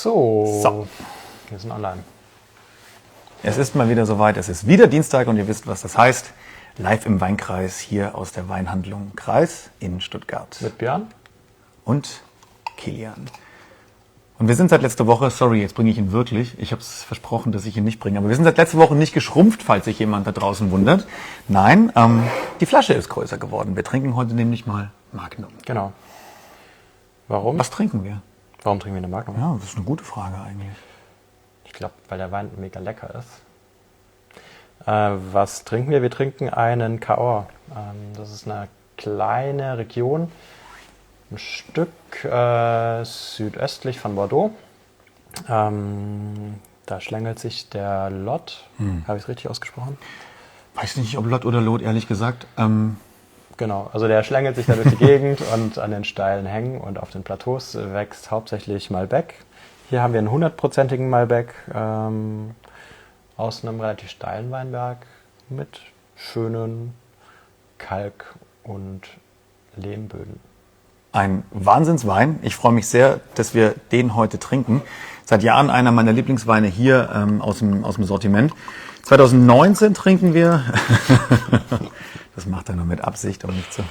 So, wir sind online. Es ist mal wieder soweit, es ist wieder Dienstag und ihr wisst, was das heißt. Live im Wein-Kreis hier aus der Weinhandlung Kreis in Stuttgart. Mit Björn und Kilian. Und wir sind seit letzter Woche, sorry, jetzt bringe ich ihn wirklich. Ich habe es versprochen, dass ich ihn nicht bringe. Aber wir sind seit letzter Woche nicht geschrumpft, falls sich jemand da draußen wundert. Nein, die Flasche ist größer geworden. Wir trinken heute nämlich mal Magnum. Genau. Warum? Was trinken wir? Warum trinken wir eine Magnum? Ja, das ist eine gute Frage eigentlich. Ich glaube, weil der Wein mega lecker ist. Was trinken wir? Wir trinken einen Chahors. Das ist eine kleine Region, ein Stück südöstlich von Bordeaux. Da schlängelt sich der Lot. Habe ich es richtig ausgesprochen? Weiß nicht, ob Lot oder Lot, ehrlich gesagt. Genau, also der schlängelt sich da durch die Gegend und an den steilen Hängen und auf den Plateaus wächst hauptsächlich Malbec. Hier haben wir einen 100%igen Malbec aus einem relativ steilen Weinberg mit schönen Kalk- und Lehmböden. Ein Wahnsinnswein. Ich freue mich sehr, dass wir den heute trinken. Seit Jahren einer meiner Lieblingsweine hier aus dem Sortiment. 2019 trinken wir, das macht er nur mit Absicht, um nicht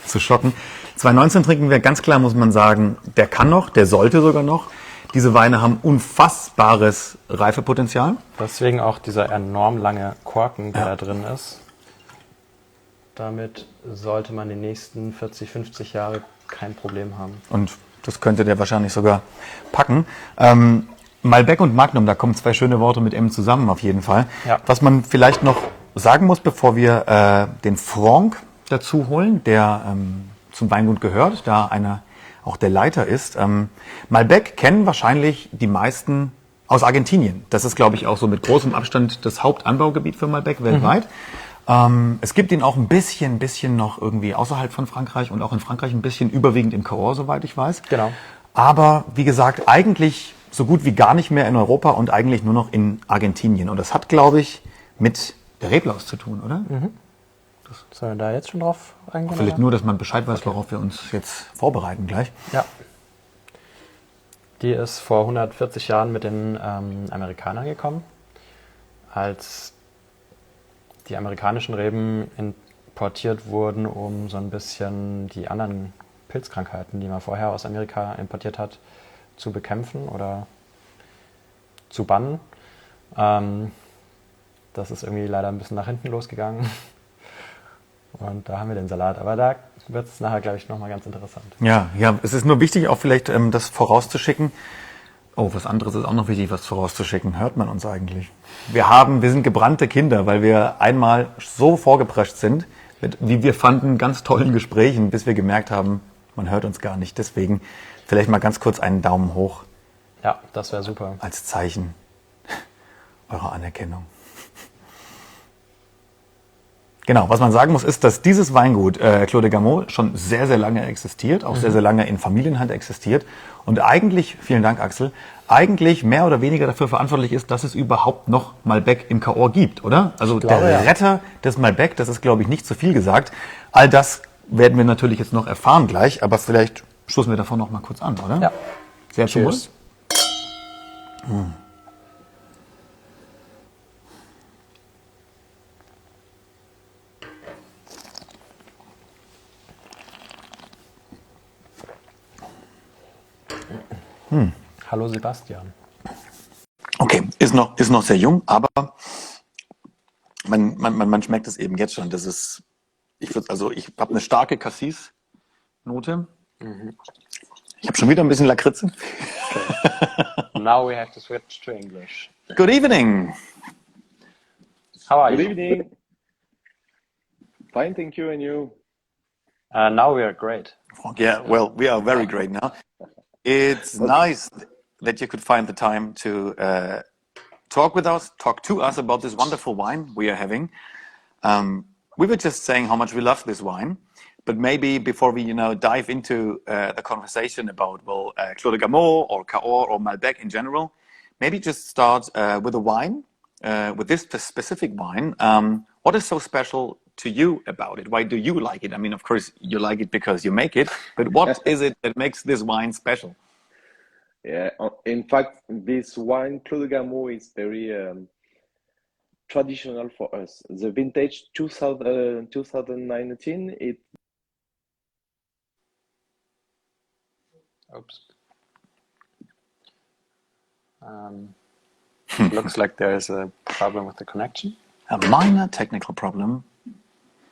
zu schocken. 2019 trinken wir, ganz klar muss man sagen, der kann noch, der sollte sogar noch. Diese Weine haben unfassbares Reifepotenzial. Deswegen auch dieser enorm lange Korken, der da drin ist. Damit sollte man die nächsten 40, 50 Jahre kein Problem haben. Und das könnte der wahrscheinlich sogar packen. Malbec und Magnum, da kommen zwei schöne Worte mit M zusammen auf jeden Fall. Ja. Was man vielleicht noch sagen muss, bevor wir den Franck dazu holen, der zum Weingut gehört, da einer auch der Leiter ist. Malbec kennen wahrscheinlich die meisten aus Argentinien. Das ist, glaube ich, auch so mit großem Abstand das Hauptanbaugebiet für Malbec weltweit. Es gibt ihn auch ein bisschen noch irgendwie außerhalb von Frankreich und auch in Frankreich ein bisschen überwiegend im Chahors, soweit ich weiß. Genau. Aber wie gesagt, eigentlich so gut wie gar nicht mehr in Europa und eigentlich nur noch in Argentinien. Und das hat, glaube ich, mit der Reblaus zu tun, oder? Sollen wir da jetzt schon drauf eingehen? Vielleicht nur, dass man Bescheid weiß, worauf wir uns jetzt vorbereiten gleich. Ja. Die ist vor 140 Jahren mit den Amerikanern gekommen, als die amerikanischen Reben importiert wurden, um so ein bisschen die anderen Pilzkrankheiten, die man vorher aus Amerika importiert hat, zu bekämpfen oder zu bannen. Das ist irgendwie leider ein bisschen nach hinten losgegangen. Und da haben wir den Salat. Aber da wird es nachher, glaube ich, nochmal ganz interessant. Ja, es ist nur wichtig, auch vielleicht das vorauszuschicken. Oh, was anderes ist auch noch wichtig, was vorauszuschicken. Hört man uns eigentlich? Wir sind gebrannte Kinder, weil wir einmal so vorgeprescht sind, mit, wie wir fanden, ganz tollen Gesprächen, bis wir gemerkt haben, man hört uns gar nicht. Deswegen vielleicht mal ganz kurz einen Daumen hoch. Ja, das wäre super. Als Zeichen eurer Anerkennung. Genau, was man sagen muss, ist, dass dieses Weingut, Clos de Gamot, schon sehr, sehr lange existiert, auch sehr, sehr lange in Familienhand existiert und eigentlich, vielen Dank Axel, eigentlich mehr oder weniger dafür verantwortlich ist, dass es überhaupt noch Malbec im Chahors gibt, oder? Also glaube, der ja. Retter des Malbec, das ist, glaube ich, nicht zu viel gesagt. All das werden wir natürlich jetzt noch erfahren gleich, aber vielleicht stoßen wir davon noch mal kurz an, oder? Ja. Sehr zum Wohl. Cheers. Hallo Sebastian. Okay, ist noch sehr jung, aber man schmeckt es eben jetzt schon. Das ist, ich habe eine starke Cassis-Note. Ich habe schon wieder ein bisschen Lakritze. Now we have to switch to English. Good evening. How are Good you? evening. Fine, thank you, and you? Now we are great. Yeah, well, we are very great now. It's nice that you could find the time to talk to us about this wonderful wine we are having. We were just saying how much we love this wine, but maybe before we, dive into the conversation about, Clos de Gamot or Chahors or Malbec in general, maybe just start with a wine, with this specific wine. What is so special to you about it? Why do you like it? I mean, of course, you like it because you make it, but what is it that makes this wine special? Yeah, in fact, this wine, Clos de Gamot, is very traditional for us. The vintage 2019, it Oops. Looks like there's a problem with the connection. A minor technical problem.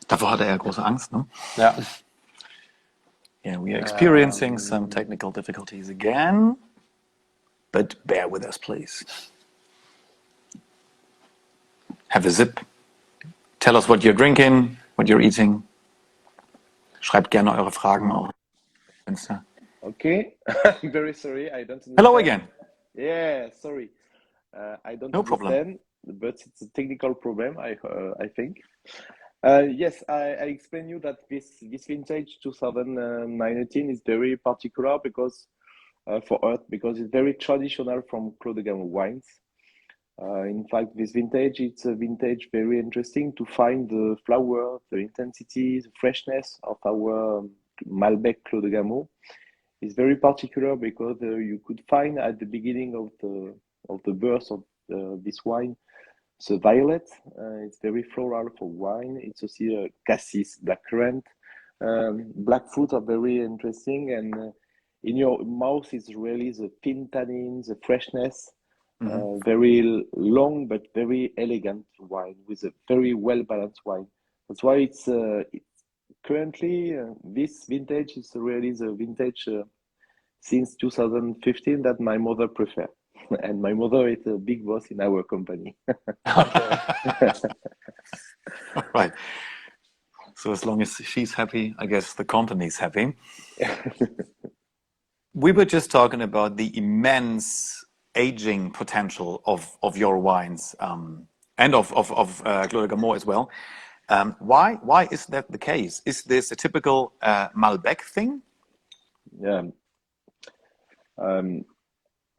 Davor hatte große Angst, ne? Yeah. Yeah, we are experiencing some technical difficulties again, but bear with us, please. Have a sip. Tell us what you're drinking, what you're eating. Schreibt gerne eure Fragen auf. okay. I'm very sorry, I don't understand. Hello again. Yeah, sorry. I don't No problem. understand, but it's a technical problem, I think. Yes, I explain you that this vintage 2019 is very particular because for us, because it's very traditional from Clos de Gamot wines. In fact, this vintage, it's a vintage very interesting to find the flower, the intensity, the freshness of our Malbec Clos de Gamot. It's very particular because you could find at the beginning of the birth of this wine the violet. It's very floral for wine. It's also cassis, blackcurrant. Black fruits are very interesting, and in your mouth is really the thin tannin, the freshness. Very long but very elegant wine with a very well balanced wine. That's why it's currently this vintage is really the vintage since 2015 that my mother prefer, and my mother is a big boss in our company. Right. So as long as she's happy, I guess the company's happy. We were just talking about the immense aging potential of your wines and of Clos de Gamot as well. Why is that the case? Is this a typical Malbec thing? Yeah.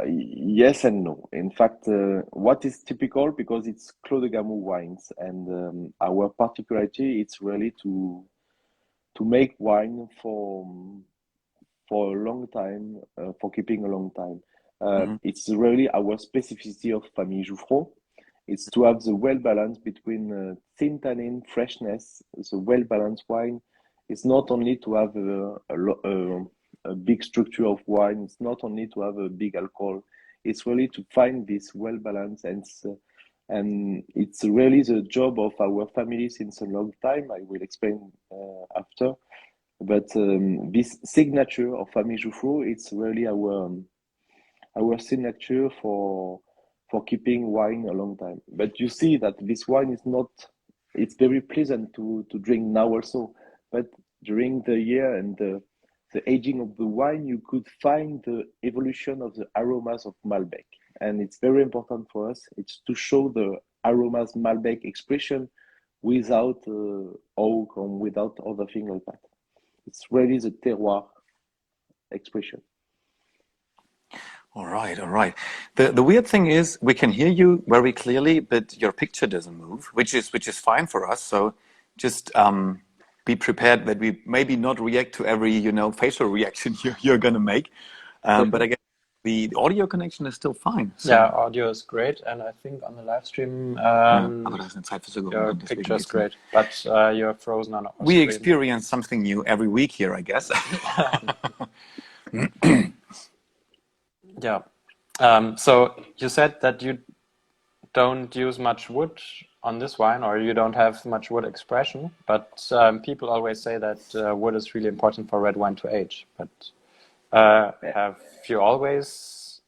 Yes and no. In fact, what is typical, because it's Clos de Gamot wines, and our particularity it's really to make wine for a long time, for keeping a long time. It's really our specificity of Famille Jouffreau. It's to have the well balance between thin tannin, freshness, the well balanced wine. It's not only to have a big structure of wine. It's not only to have a big alcohol. It's really to find this well balance, and it's really the job of our family since a long time. I will explain after. But this signature of Famille Jouffreau, it's really our signature for keeping wine a long time. But you see that this wine is not. It's very pleasant to drink now also, but during the year and the aging of the wine, you could find the evolution of the aromas of Malbec, and it's very important for us. It's to show the aromas Malbec expression without oak or without other thing like that. It's really the terroir expression. All right, all right. The weird thing is we can hear you very clearly, but your picture doesn't move, which is fine for us. So just be prepared that we maybe not react to every facial reaction you're gonna make. But I guess the audio connection is still fine. So. Yeah, audio is great, and I think on the live stream your picture is great, but you're frozen on our We screen. experience something new every week here, I guess. Yeah. So you said that you don't use much wood on this wine, or you don't have much wood expression, but people always say that wood is really important for red wine to age. But have you always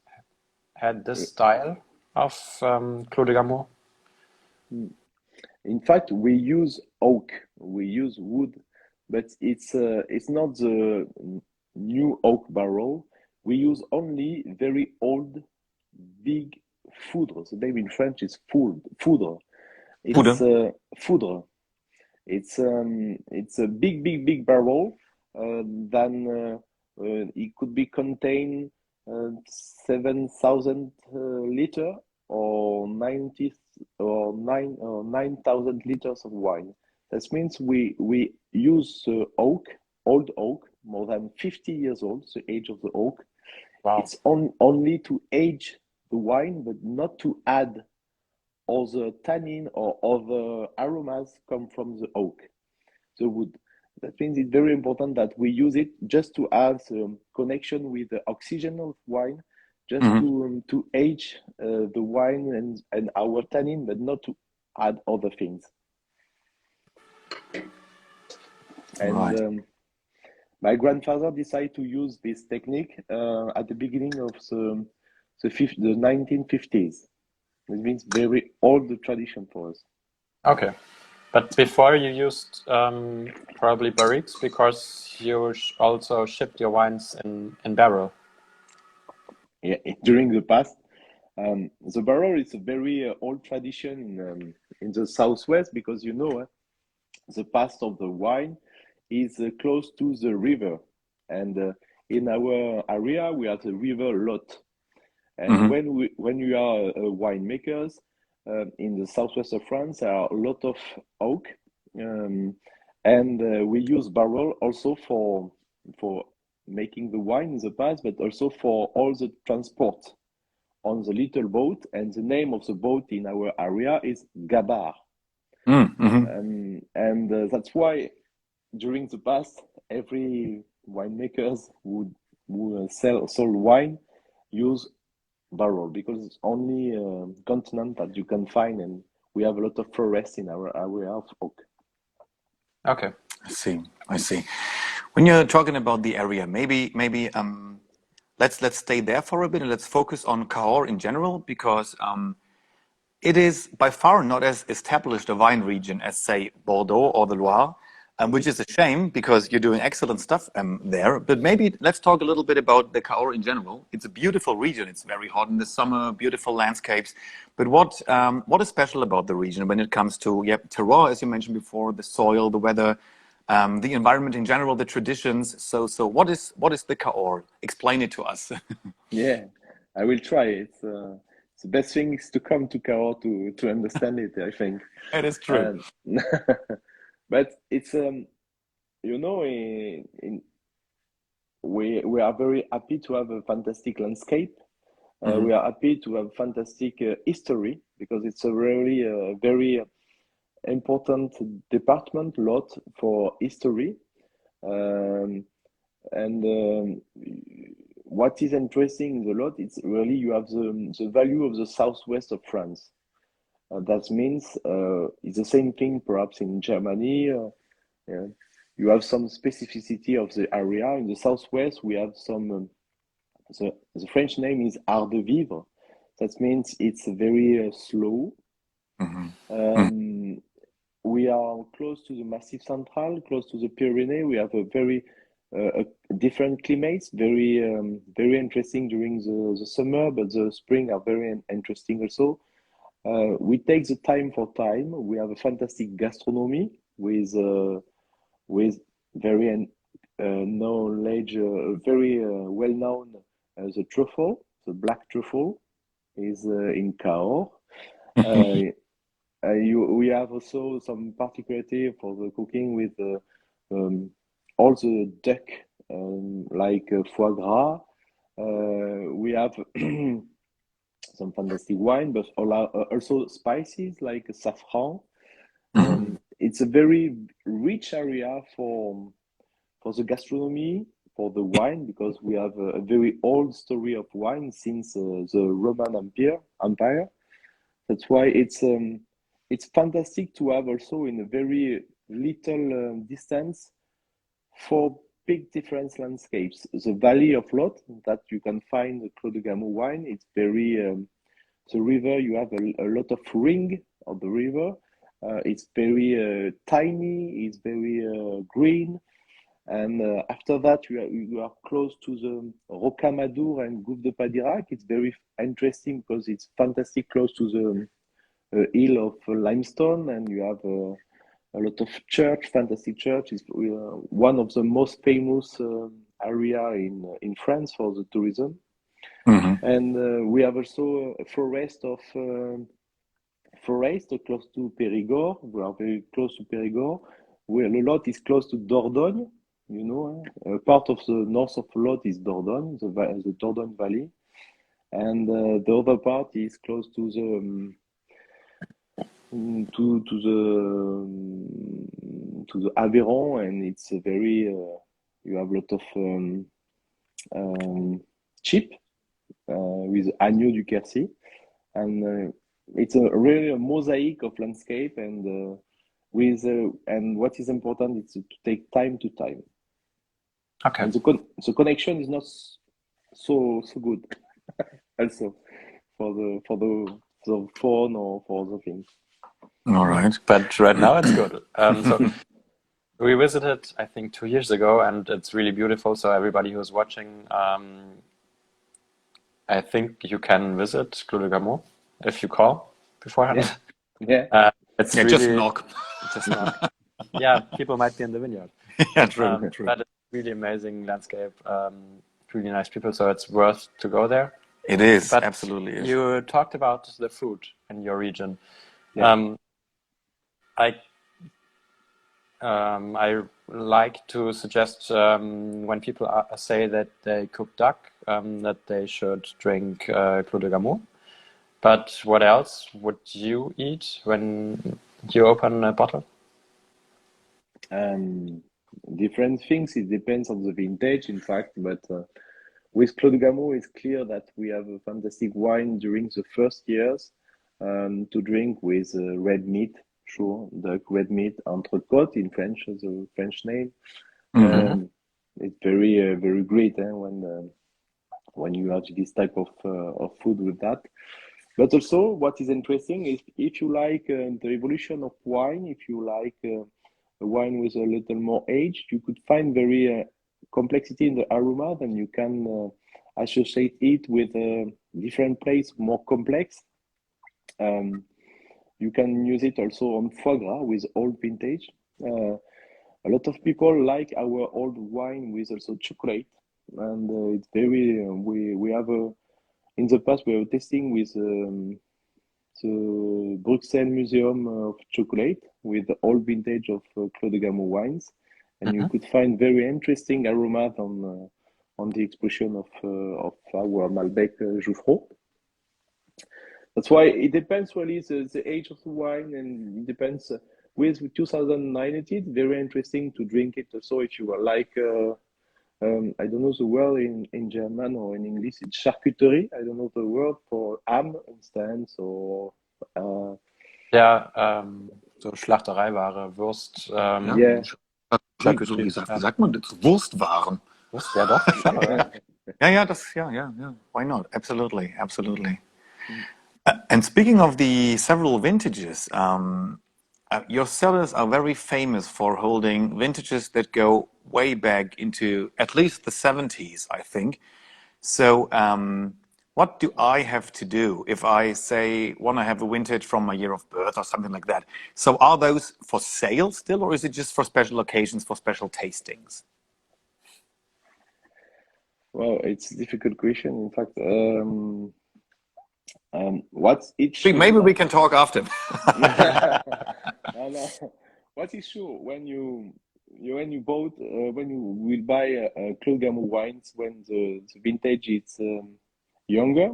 had this style of Clos de Gamot? In fact, we use oak, we use wood, but it's not the new oak barrel. We use only very old, big foudre. The name in French is foudre. It's foudre. It's a big barrel. It could be contain 7,000 liter or 9,000 liters of wine. That means we use old oak, more than 50 years old, the age of the oak. Wow. It's only to age the wine, but not to add other tannin or other aromas come from the oak, the wood. That means it's very important that we use it just to have some connection with the oxygen of wine, just to age the wine and our tannin, but not to add other things. And Right. my grandfather decided to use this technique at the beginning of the 1950s. It means very old tradition for us. Okay. But before you used probably barriques because you also shipped your wines in barrel. Yeah, during the past, the barrel is a very old tradition in the southwest because the past of the wine is close to the river, and in our area we have the river a lot. And when you are winemakers in the southwest of France, there are a lot of oak, and we use barrel also for making the wine in the past, but also for all the transport on the little boat. And the name of the boat in our area is Gabar, and that's why during the past every winemakers who sold wine use barrel because it's only continent that you can find, and we have a lot of forests in our area of oak. Okay. I see. When you're talking about the area, maybe let's stay there for a bit and let's focus on Cahors in general, because it is by far not as established a wine region as, say, Bordeaux or the Loire, which is a shame because you're doing excellent stuff there. But maybe let's talk a little bit about the Cahors in general. It's a beautiful region. It's very hot in the summer, beautiful landscapes. But what is special about the region when it comes to terroir, as you mentioned before, the soil, the weather, the environment in general, the traditions? So what is the Cahors? Explain it to us. Yeah, I will try. It's the best thing is to come to Cahors to understand it, I think. It is true. But it's we are very happy to have a fantastic landscape. We are happy to have fantastic history because it's a really very important department lot for history. What is interesting in the lot, it's really you have the value of the southwest of France. That means it's the same thing perhaps in Germany. Yeah. You have some specificity of the area. In the southwest, we have some, the French name is art de vivre. That means it's very slow. We are close to the Massif Central, close to the Pyrenees. We have a very different climates, very interesting during the summer, but the spring are very interesting also. We take the time for time. We have a fantastic gastronomy with very knowledge, very well known as the truffle. The black truffle is in Cahors. We have also some particularity for the cooking with all the duck, like foie gras. We have some fantastic wine, but also spices like saffron. It's a very rich area for the gastronomy, for the wine, because we have a very old story of wine since the Roman Empire. That's why it's fantastic to have also in a very little distance 4 big different landscapes. The Valley of Lot that you can find the Clos de Gamot wine. It's very the river. You have a lot of ring of the river. It's very tiny. It's very green. And after that, you are close to the Rocamadour and Gouffre de Padirac. It's very interesting because it's fantastic close to the hill of limestone, and you have a lot of church, fantastic church. It's one of the most famous area in France for the tourism. And we have also a forest close to Périgord. We are very close to Périgord. A lot is close to Dordogne. you know. Part of the north of Lot is Dordogne, the Dordogne Valley, and the other part is close to the to the Aveyron, and it's a very you have a lot of sheep with agneau du Quercy, and it's really a mosaic of landscape, and and what is important is to take time to time. Okay. And the connection is not so good also for the phone or for other things. All right. But right now it's good. So we visited, I think, 2 years ago, and it's really beautiful. So everybody who's watching, I think you can visit Clos de Gamot if you call beforehand. Yeah. It's Yeah, really just knock. just not. Yeah, people might be in the vineyard. Yeah, true. True. But it's really amazing landscape, really nice people. So it's worth to go there. It is, But absolutely is. you talked about the food in your region. Yeah. I like to suggest when people say that they cook duck, that they should drink Clos de Gamot. But what else would you eat when you open a bottle? Different things. It depends on the vintage, in fact. But with Clos de Gamot, it's clear that we have a fantastic wine during the first years to drink with red meat. Sure, duck, red meat, entrecôte in French, the French name. It's very great when you have this type of food with that. But also, what is interesting is if you like the evolution of wine, if you like a wine with a little more age, you could find very complexity in the aroma, and you can associate it with different place more complex. You can use it also on foie gras with old vintage. A lot of people like our old wine with also chocolate, and it's very we have in the past we were testing with the Bruxelles Museum of Chocolate with the old vintage of Clos de Gamot wines, and you could find very interesting aromas on the expression of our Malbec Jouffreau. That's why it depends really the age of the wine, and it depends. With 2019, it's very interesting to drink it. So if you are like, I don't know the word in German or in English, it's charcuterie. I don't know the word for ham, instance, or. Ja, so Schlachtereiware, Wurst. Yeah. Wie sagt man das? Wurstwaren. Wurst, ja doch, schon, oder? Yeah. Why not? Absolutely. And speaking of the several vintages, your cellars are very famous for holding vintages that go way back into at least the 70s, I think. So what do I have to do if I say want to have a vintage from my year of birth or something like that? So are those for sale still, or is it just for special occasions, for special tastings? Well, it's a difficult question. In fact, what's each? Maybe we can talk after. No. What is sure when you will buy a Clos de Gamot wines when the vintage is younger,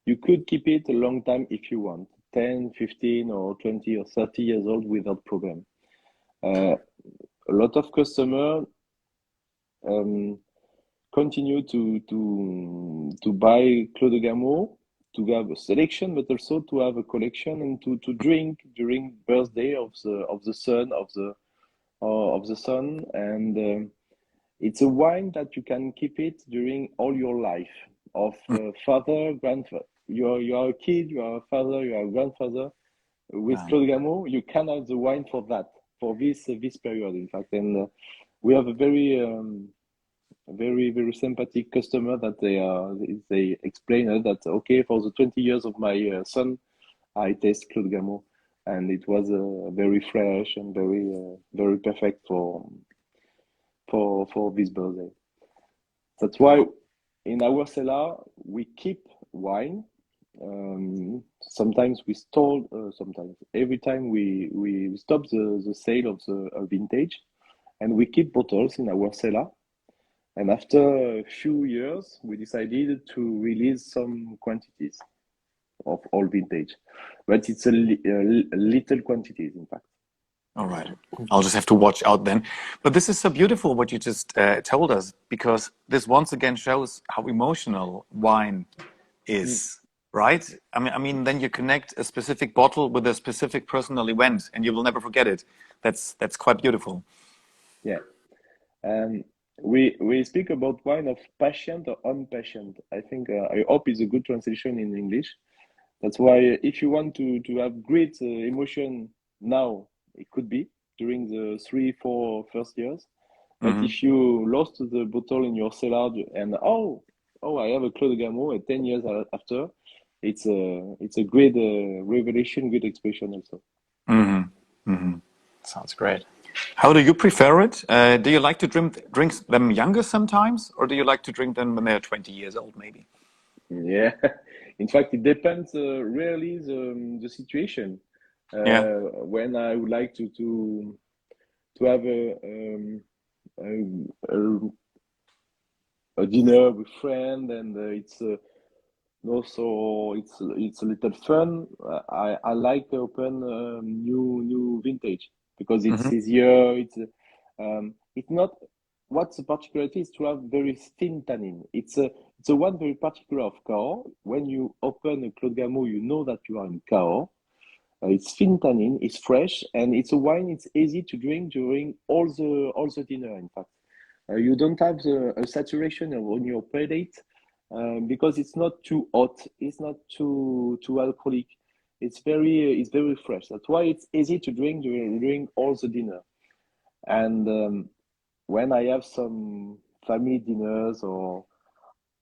you could keep it a long time if you want, 10, 15 or 20 or 30 years old without problem. A lot of customers continue to buy Clos de Gamot to have a selection, but also to have a collection and to drink during birthday of the son, and it's a wine that you can keep it during all your life of father, grandfather. You are a kid, you are a father, you are a grandfather. With Clos de Gamot, you can have the wine for this period, in fact, and we have a very sympathetic customer that they explain that okay, for the 20 years of my son, I taste Clos de Gamot, and it was very fresh and very perfect for this birthday. That's why in our cellar we keep wine. Sometimes we store. Sometimes every time we stop the sale of the vintage, and we keep bottles in our cellar. And after a few years, we decided to release some quantities of all vintage, but it's a little quantities, in fact. All right. I'll just have to watch out then. But this is so beautiful what you just told us, because this once again shows how emotional wine is, right? I mean, then you connect a specific bottle with a specific personal event, and you will never forget it. That's quite beautiful. Yeah. We speak about wine of patient or impatient. I think I hope is a good translation in English. That's why if you want to have great emotion now, it could be during the 3-4 first years. But if you lost the bottle in your cellar and I have a Clos de Gamot 10 years after, it's a great revelation, good expression also. Sounds great. How do you prefer it? Do you like to drink them younger sometimes, or do you like to drink them when they're 20 years old, maybe? Yeah, in fact, it depends really the situation. When I would like to have a dinner with friend, and it's also it's a little fun. I like to open new vintage because it's easier. It's not what's the particularity is to have very thin tannin. It's a one very particular of Cahors. When you open a Clos de Gamot, you know that you are in Cahors. It's thin tannin, it's fresh, and it's a wine. It's easy to drink during all the dinner. In fact, you don't have a saturation on your palate because it's not too hot. It's not too alcoholic. It's very fresh. That's why it's easy to drink during all the dinner. And when I have some family dinners, or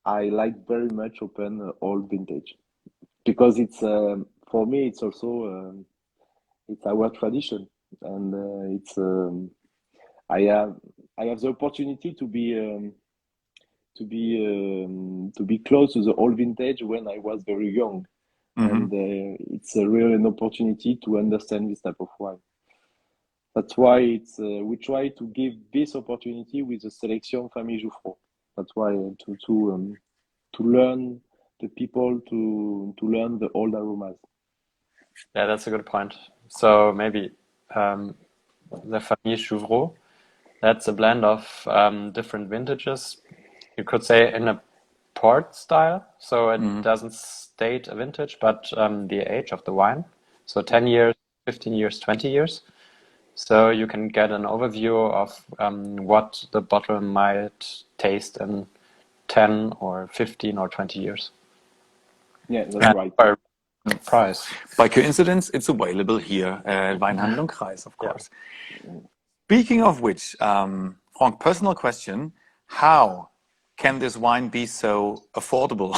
I like very much open old vintage because it's for me it's also it's our tradition, and it's I have the opportunity to be close to the old vintage when I was very young, and it's really an opportunity to understand this type of wine. That's why it's we try to give this opportunity with the selection famille Jouffreau. That's why to learn the people to learn the old aromas. Yeah, that's a good point. So maybe the famille Jouffreau, that's a blend of different vintages. You could say in a port style, so it doesn't state a vintage, but the age of the wine. So 10 years, 15 years, 20 years. So you can get an overview of what the bottle might taste in 10 or 15 or 20 years. Yeah, that's right. Price. By coincidence, it's available here at Wein-Kreis, of course. Yeah. Speaking of which, Franck, personal question, how can this wine be so affordable?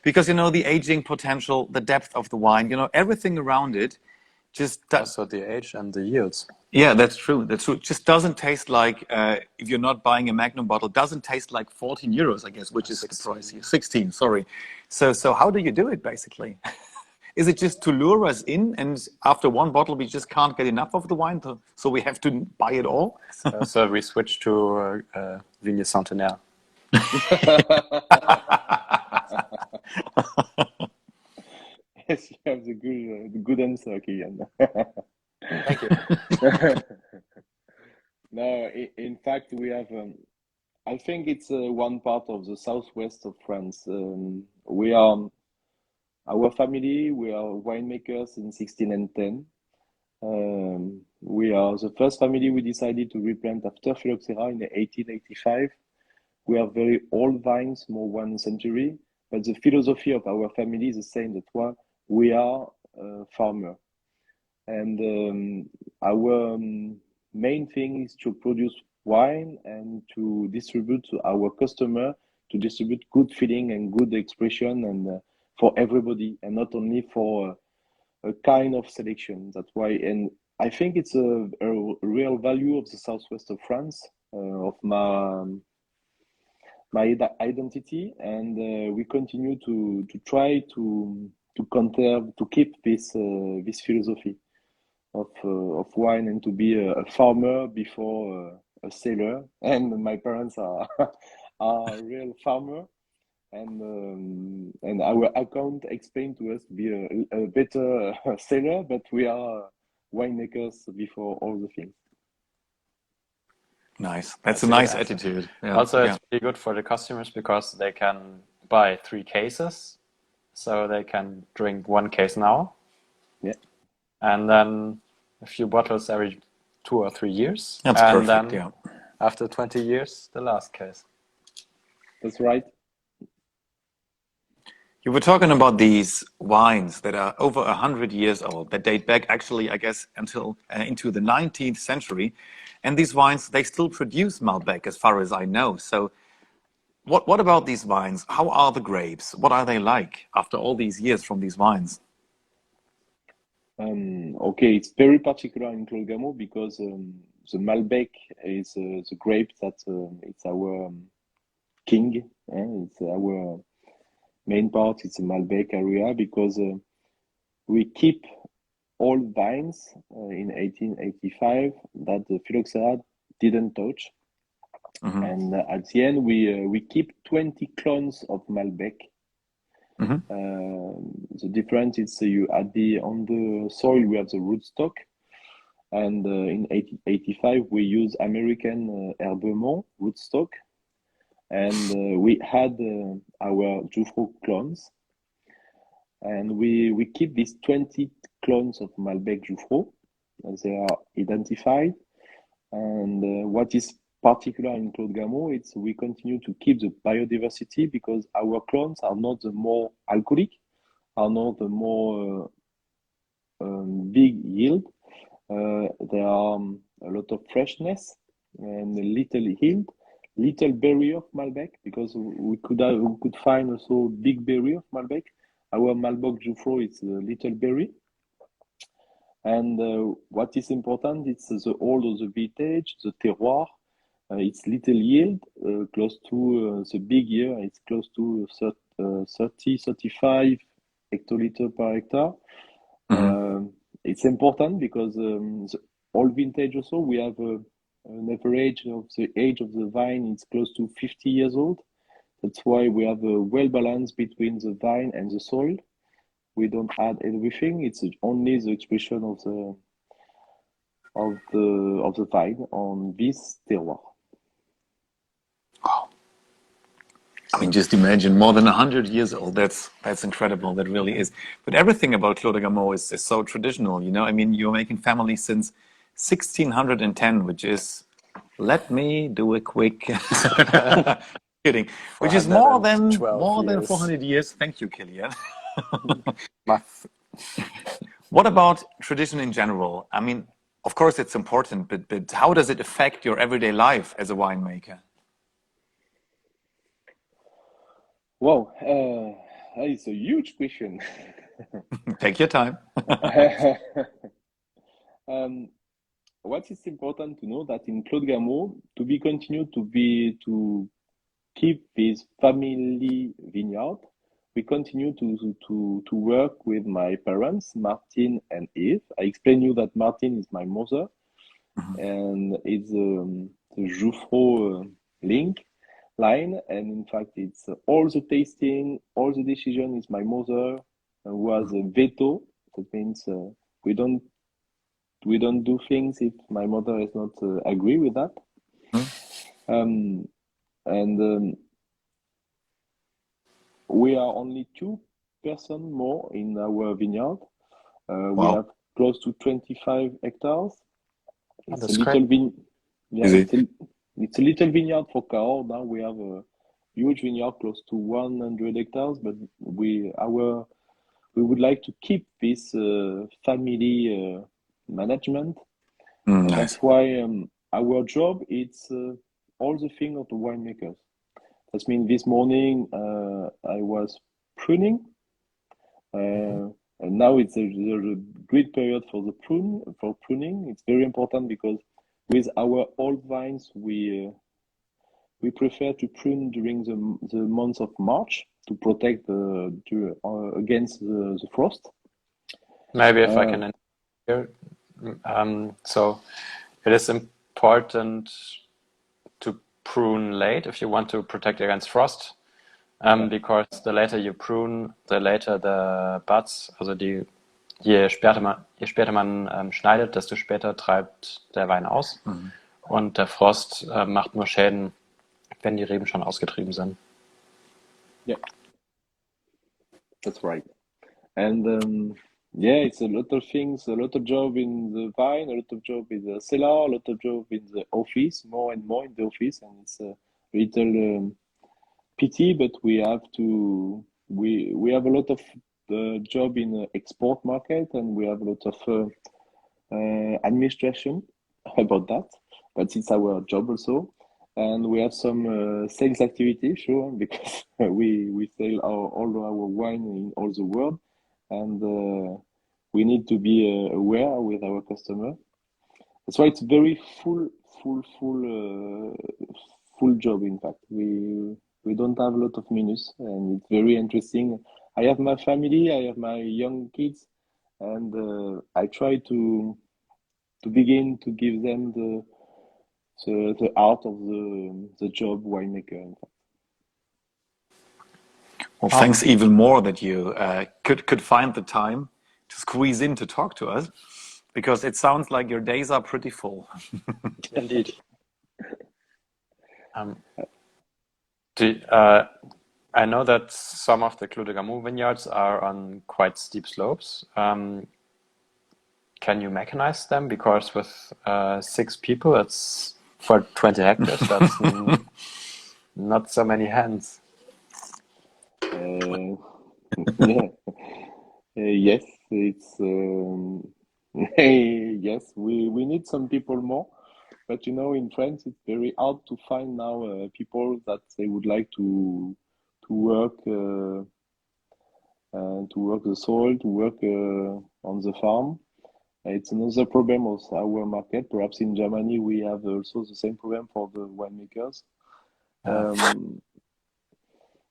Because, you know, the aging potential, the depth of the wine, you know, everything around it just... Also the age and the yields. Yeah, that's true. That's true. It just doesn't taste like, if you're not buying a Magnum bottle, doesn't taste like 14 euros, I guess, which is 16. The price here. 16, sorry. So how do you do it, basically? Is it just to lure us in, and after one bottle we just can't get enough of the wine, so we have to buy it all? So we switch to Vigne Centenaire. Yes, you have the good answer, Guillaume. Thank you. No, in fact, we have. I think it's one part of the southwest of France. We are our family. We are winemakers in 1610. We are the first family we decided to replant after phylloxera in 1885. We have very old vines, more 1 century, but the philosophy of our family is the same. That one, we are farmer, and our main thing is to produce wine and to distribute to our customer, to distribute good feeling and good expression, and for everybody, and not only for a kind of selection. That's why, and I think it's a real value of the southwest of France, of my identity, and we continue to try to conserve, to keep this philosophy. of wine and to be a farmer before a sailor. And my parents are are real farmer, and our account explained to us to be a better sailor, but we are winemakers before all the things. Nice. That's a nice attitude. Yeah. Also, it's really good for the customers because they can buy 3 cases, so they can drink 1 case now, Yeah, and then a few bottles every 2 or 3 years, That's and perfect. then Yeah. after 20 years, the last case. that's right. You were talking about these wines that are over 100 years old, that date back actually, I guess, until into the 19th century. And these wines, they still produce Malbec as far as I know. So what about these wines? How are the grapes? What are they like after all these years from these wines? Okay, it's very particular in Clos de Gamot because the Malbec is the grape that it's our king. It's our main part. It's a Malbec area because we keep all vines in 1885 that the phylloxera didn't touch. Mhm. And at the end, we keep 20 clones of Malbec. Mhm. The difference is on the soil we have the rootstock, and in 1885 we use American Herbemont rootstock, and we had our Jouffreau clones, and we keep these 20 clones of Malbec Jouffreau, and they are identified. And what is particular in Clos de Gamot, it's we continue to keep the biodiversity because our clones are not the more alcoholic, are not the more big yield. There are a lot of freshness and a little yield, little berry of Malbec because we could find also big berry of Malbec. Our Malbec Jouffreau is a little berry. And what is important, it's the old of the vintage, the terroir. It's little yield, close to the big year. It's close to 30, 35 hectoliter per hectare. It's important because the old vintage also, we have an average of the age of the vine. It's close to 50 years old. That's why we have a well balance between the vine and the soil. We don't add everything. It's only the expression of the vine on this terroir. Wow. I mean, just imagine more than 100 years old. That's incredible. That really is. But everything about Clos de Gamot is so traditional. You know, I mean, you're making family since 1610, which is, let me do a quick kidding, which is more than 400 years. Thank you, Kilian. Math. What about tradition in general? I mean, of course it's important, but how does it affect your everyday life as a winemaker? Wow, it's a huge question. Take your time. What is important to know that in Clos de Gamot, to be continued to keep this family vineyard, we continue to work with my parents, Martin and Eve. I explain you that Martin is my mother, and it's the Jouffreau line, and in fact, it's all the tasting, all the decision is my mother who has a veto. That means we don't do things if my mother is not agree with that. And we are only 2 person more in our vineyard. We have close to 25 hectares. It's a little it's a little vineyard for Chahors. Now we have a huge vineyard close to 100 hectares, but we would like to keep this family management. Nice. That's why our job is all the thing of the winemakers. That means this morning I was pruning, and now it's a great period for pruning. It's very important because with our old vines we prefer to prune during the month of March to protect against the frost. Maybe if I can interfere, So it is important to prune late if you want to protect against frost, because the later you prune, the later the buds, also je später man schneidet, desto später treibt der Wein aus. Und der Frost macht nur Schäden, wenn die Reben schon ausgetrieben sind. Yeah, that's right. And yeah, it's a lot of things, a lot of job in the vine, a lot of job in the cellar, a lot of job in the office, more and more in the office, and it's a little pity, but we have a lot of job in the export market, and we have a lot of administration about that, but it's our job also. And we have some sales activity, sure, because we sell all our wine in all the world, and we need to be aware with our customer. That's why it's very full job. In fact, we don't have a lot of minutes, and it's very interesting. I have my family, I have my young kids, and I try to begin to give them the art of the job winemaker. In fact. Well, thanks even more that you could find the time to squeeze in to talk to us, because it sounds like your days are pretty full. Indeed. I know that some of the Clos de Gamot vineyards are on quite steep slopes. Can you mechanize them? Because with 6 people, it's for 20 hectares. That's not so many hands. Yeah. Yes, it's yes. We need some people more, but in France, it's very hard to find now people that they would like to work the soil, to work on the farm. It's another problem of our market. Perhaps in Germany we have also the same problem for the winemakers.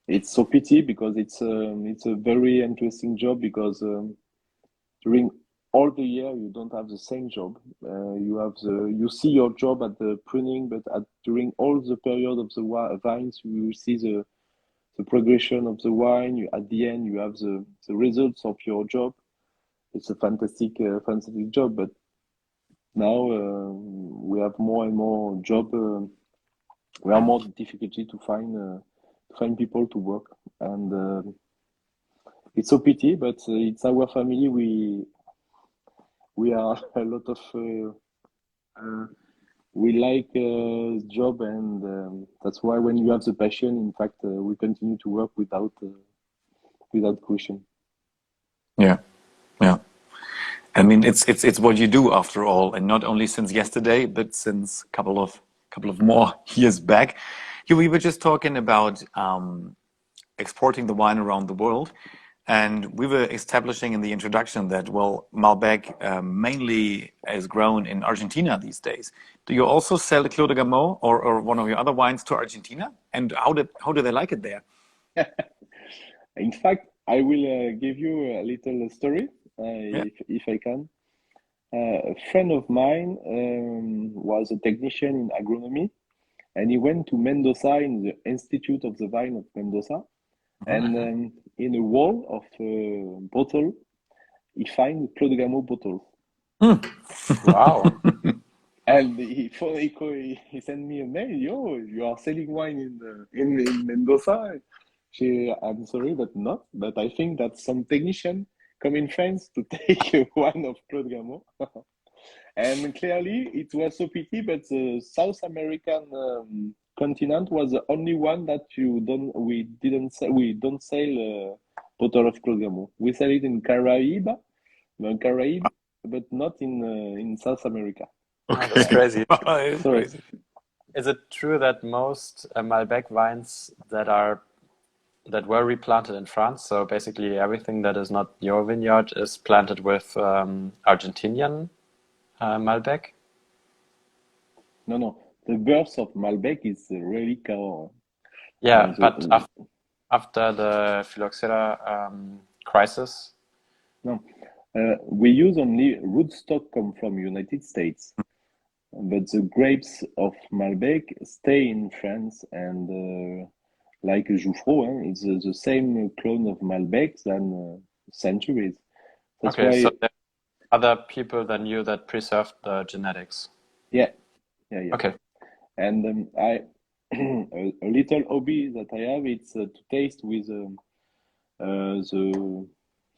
It's so pity, because it's a very interesting job, because during all the year you don't have the same job. You see your job at the pruning, but during all the period of the vines you see the progression of the wine. At the end you have the results of your job. It's a fantastic job, but now we have more and more job. We have more difficulty to find people to work, and it's so pity. But it's our family. We are a lot of. We like job, and that's why when you have the passion, in fact, we continue to work without question. Yeah. I mean, it's what you do after all, and not only since yesterday, but since couple of more years back. We were just talking about exporting the wine around the world, and we were establishing in the introduction that, well, Malbec mainly is grown in Argentina these days. Do you also sell the Clos de Gamot or one of your other wines to Argentina? And how do they like it there? In fact, I will give you a little story, if I can. A friend of mine was a technician in agronomy, and he went to Mendoza, in the Institute of the Vine of Mendoza, and in a wall of bottle, he found Clos de Gamot bottles. Wow. And he sent me a mail. Yo, you are selling wine in Mendoza? I'm sorry, but not. But I think that some technician come in France to take one of Clos de Gamot. And clearly, it was so pity, but the South American continent was the only one that we don't sell bottle of Clos de Gamot. We sell it in Caribbean, but not in South America. Okay. That's crazy. Sorry. Crazy. Is it true that most Malbec wines that were replanted in France, so basically everything that is not your vineyard is planted with Argentinian Malbec? No. The birth of Malbec is really Cahors. Yeah, but after the phylloxera crisis. No, We use only rootstock come from United States, but the grapes of Malbec stay in France, and like Jouffreau, it's the same clone of Malbec than centuries. That's Okay, why, so there are other people than you that preserved the genetics. yeah. Okay. And I a little hobby that I have, it's to taste with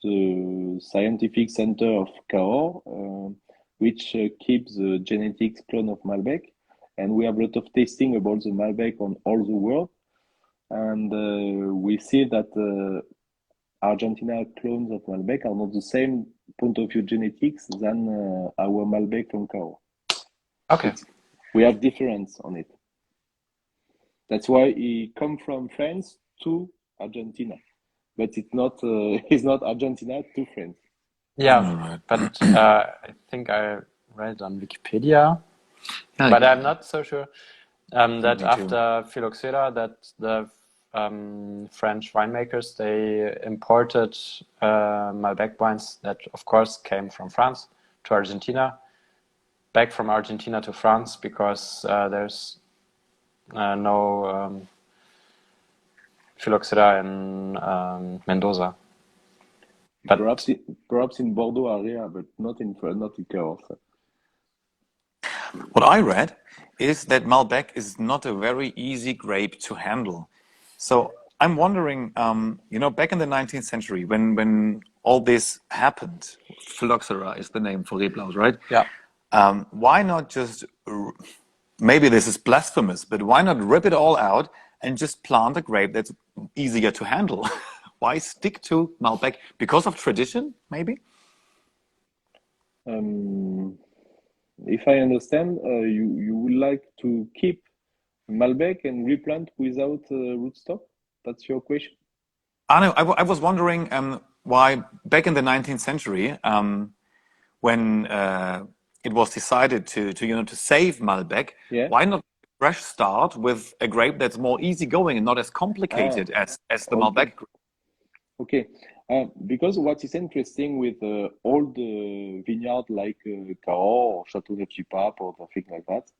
the scientific center of Cahors, which keeps the genetics clone of Malbec, and we have a lot of tasting about the Malbec on all the world, and we see that Argentina clones of Malbec are not the same point of view genetics than our Malbec from Cahors. Okay. We have difference on it. That's why he come from France to Argentina, but it's not Argentina to France. Yeah, but I think I read it on Wikipedia, but I'm not so sure that after Phylloxera that the French winemakers, they imported Malbec wines that of course came from France to Argentina, back from Argentina to France, because there's no Phylloxera in Mendoza. But perhaps in Bordeaux area, but not in Cahors. What I read is that Malbec is not a very easy grape to handle. So I'm wondering, back in the 19th century, when all this happened, Phylloxera is the name for Reblaus, right? Yeah. Why not just, maybe this is blasphemous, but why not rip it all out and just plant a grape that's easier to handle? Why stick to Malbec? Because of tradition, maybe? If I understand, you would like to keep Malbec and replant without rootstock? That's your question? I was wondering why back in the 19th century, when it was decided to save Malbec, why not fresh start with a grape that's more easygoing and not as complicated as the Malbec grape? Okay, because what is interesting with all the vineyard like Cahors or Château de Pape or something like that,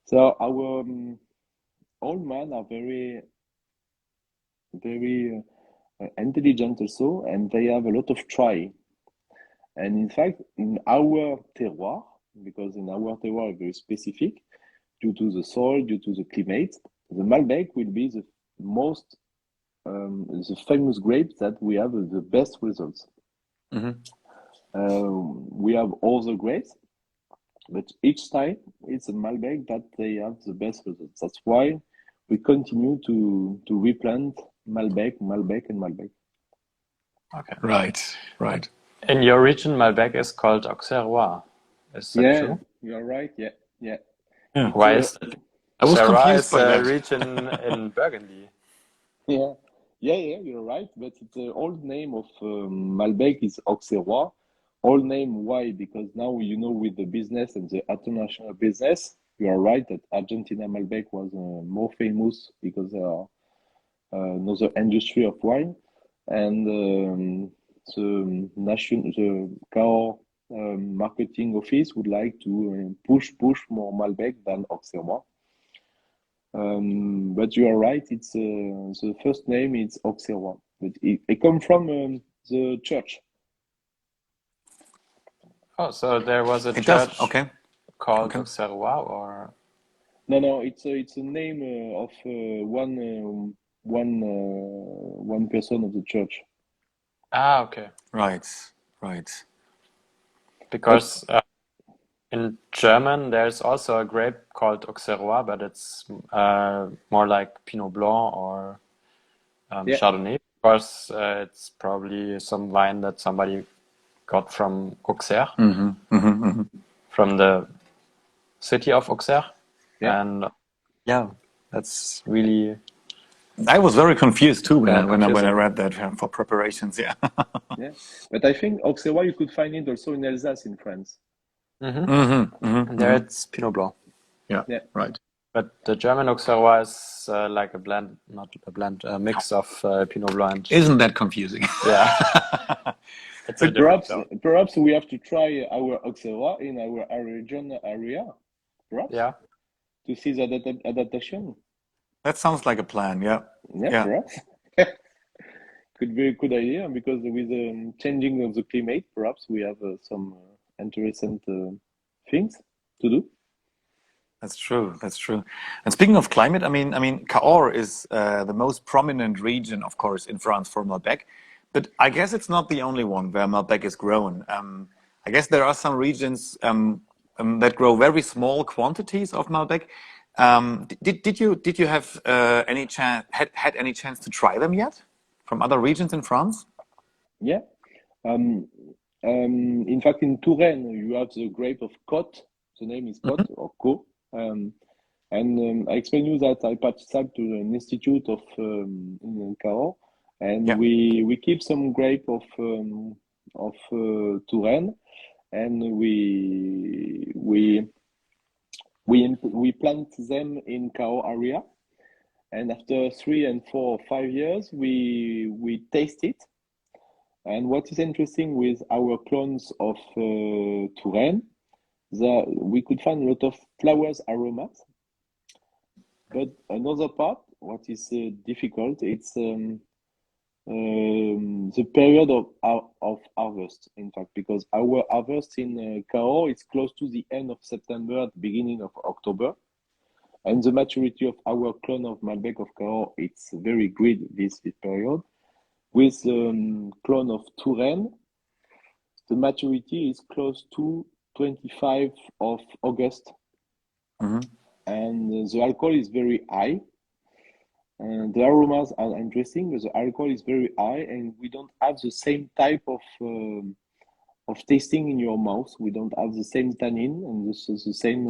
so our old men are very, very intelligent also, and they have a lot of try. And in fact, in our terroir, because in our terroir is very specific, due to the soil, due to the climate, the Malbec will be the most the famous grapes that we have the best results. We have other grapes, but each time it's a Malbec that they have the best results. That's why we continue to replant Malbec, and Malbec. Okay. Right. In your region, Malbec is called Auxerrois. Is that true? You're right. Yeah. Why is that? I was confused by that. a region in Burgundy. Yeah, you're right. But the old name of Malbec is Auxerrois. Old name, why? Because now with the business and the international business, you are right that Argentina Malbec was more famous because there are another industry of wine, and the Cahors marketing office would like to push more Malbec than Auxerrois. But you are right. It's the first name is Auxerrois, but it comes from the church. Oh, so there was a church called Okay. Auxerrois, or no? It's a name of one person of the church. Okay. Right. Because in German there's also a grape called Auxerrois, but it's more like Pinot Blanc or Chardonnay. Of course, it's probably some wine that somebody got from Auxerre, from the city of Auxerre, and that's really. I was very confused too when I read that for preparations. Yeah. But I think Auxerrois you could find it also in Alsace in France. There it's Pinot Blanc. Yeah. Right. But the German Auxerrois is like a blend, not a blend, a mix of Pinot Blanc. Isn't that confusing? Yeah. It's a But different zone. perhaps we have to try our Auxerrois in our region area, perhaps, Yeah. to see the adaptation. That sounds like a plan. Yeah. Yeah, Yeah. perhaps. Could be a good idea because with changing of the climate, perhaps we have some interesting things to do. That's true. That's true. And speaking of climate, I mean, Cahors is the most prominent region, of course, in France for Malbec. But I guess it's not the only one where Malbec is grown. I guess there are some regions that grow very small quantities of Malbec. Did you have any chance had any chance to try them yet from other regions in France? Yeah. In fact, in Touraine, you have the grape of Côte. The name is Côte or Co. I explain you that I participate to an institute of in Cahors, and Yeah. we keep some grape of Touraine, and we plant them in Cahors area, and after 3 and 4 or 5 years, we taste it. And what is interesting with our clones of Touraine, we could find a lot of flowers aromas. But another part, what is difficult, it's the period of harvest, in fact, because our harvest in Cahors is close to the end of September, beginning of October. And the maturity of our clone of Malbec of Cahors, it's very good this period. With clone of Touraine, the maturity is close to 25 of August. Mhm. And the alcohol is very high. And the aromas are interesting, but the alcohol is very high, and we don't have the same type of tasting in your mouth. We don't have the same tannin and the same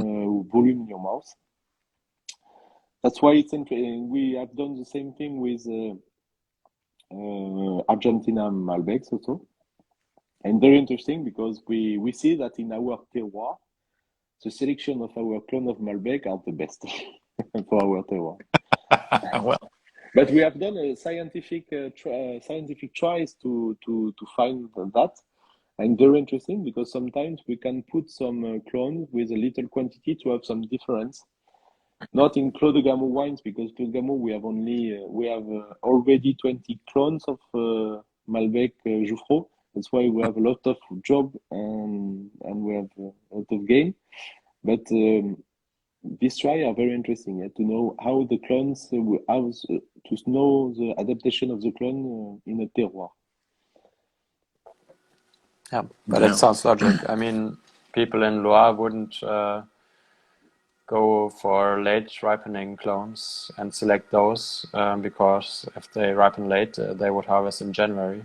volume in your mouth. That's why it's interesting. We have done the same thing with Argentina Malbec also. And very interesting because we see that in our terroir, the selection of our clone of Malbec are the best for our terroir. Well, But we have done a scientific tries to find that, and very interesting because sometimes we can put some clones with a little quantity to have some difference. Not in Clos de Gamot wines because Clos de Gamot we have already 20 clones of Malbec Jouffreau. That's why we have a lot of job and we have a lot of gain. But these try are very interesting to know how the clones, to know the adaptation of the clone in a terroir. Yeah, but Yeah. it sounds logic. I mean, people in Loire wouldn't go for late ripening clones and select those because if they ripen late, they would harvest in January.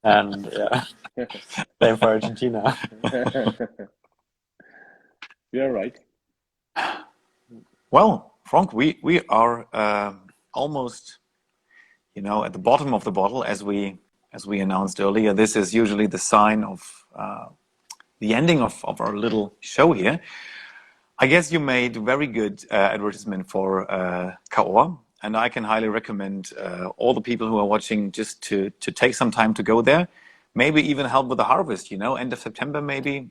And yeah, same for Argentina. You're right. Well, Franck, we are almost, at the bottom of the bottle, as we announced earlier. This is usually the sign of the ending of our little show here. I guess you made very good advertisement for Cahors, and I can highly recommend all the people who are watching just to take some time to go there. Maybe even help with the harvest, end of September, maybe.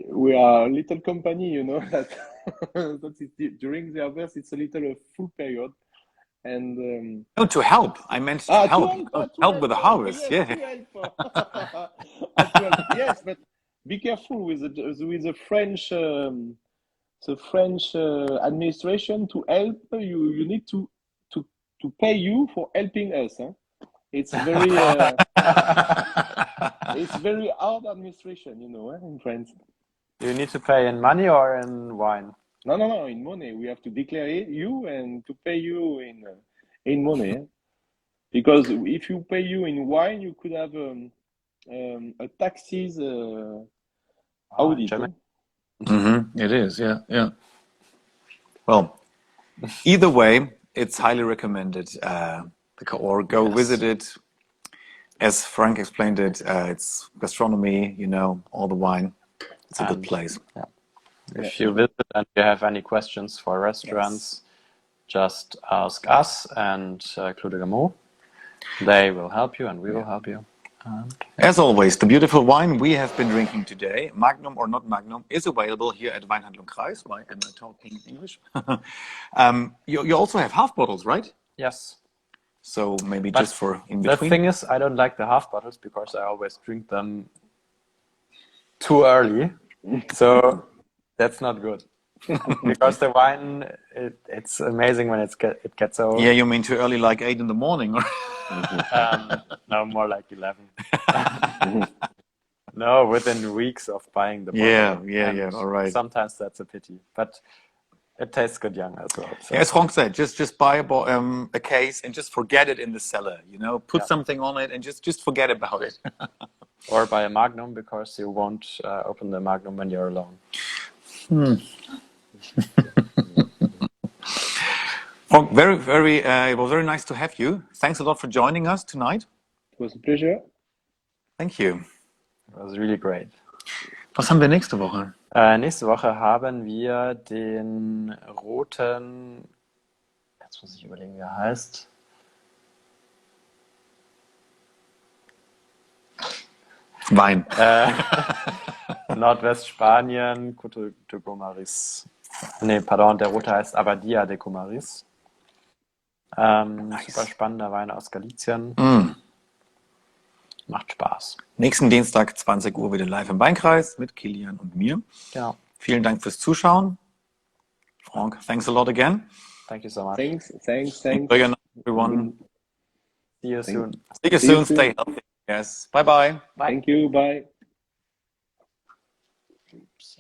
We are a little company, that, during the harvest it's a little full period. And No, to help. I meant to help. Help with the harvest. Yes, Yeah. to help. Yes, but be careful with the French administration to help. You need to pay you for helping us. Huh? It's very it's very hard administration, in France. Do you need to pay in money or in wine? No, in money. We have to declare you and to pay you in money. Because if you pay you in wine, you could have a taxes audit. Germany. It is, yeah. Well, either way, it's highly recommended. The Cahors, go visit it. As Frank explained it, it's gastronomy, all the wine. It's a good place. Yeah. If you visit and you have any questions for restaurants, just ask us and Clos de Gamot. They will help you and we will help you. As always, the beautiful wine we have been drinking today, Magnum or not Magnum, is available here at Wein-Kreis. Why am I talking English? You also have half bottles, right? Yes. So maybe But just for in the between. thing is, I don't like the half bottles because I always drink them too early. So that's not good. Because the wine, it's amazing when it gets old. Yeah, you mean too early, like 8 in the morning? Or No, more like 11. No, within weeks of buying the bottle. Yeah. All right. Sometimes that's a pity, but it tastes good young as well. So. Yeah, as Franck said, just buy a case and just forget it in the cellar. You know, put something on it and just forget about it. Or buy a Magnum because you won't open the Magnum when you're alone. Franck, it was very nice to have you. Thanks a lot for joining us tonight. It was a pleasure. Thank you. It was really great. Was haben wir nächste Woche? Nächste Woche haben wir den roten, jetzt muss ich überlegen, wie er heißt. Wein. Nordwestspanien, Côte de Gomaris. Nee, pardon, der rote heißt Abadia de Gomaris. Super spannender Wein aus Galicien. Macht Spaß. Nächsten Dienstag, 20 Uhr, wieder live im Wein-Kreis mit Kilian und mir. Genau. Vielen Dank fürs Zuschauen. Franck, thanks a lot again. Thank you so much. Thanks. Enjoy your night, everyone. See you soon. See you soon. Stay healthy. Yes. Bye-bye. Thank you. Bye. Oops.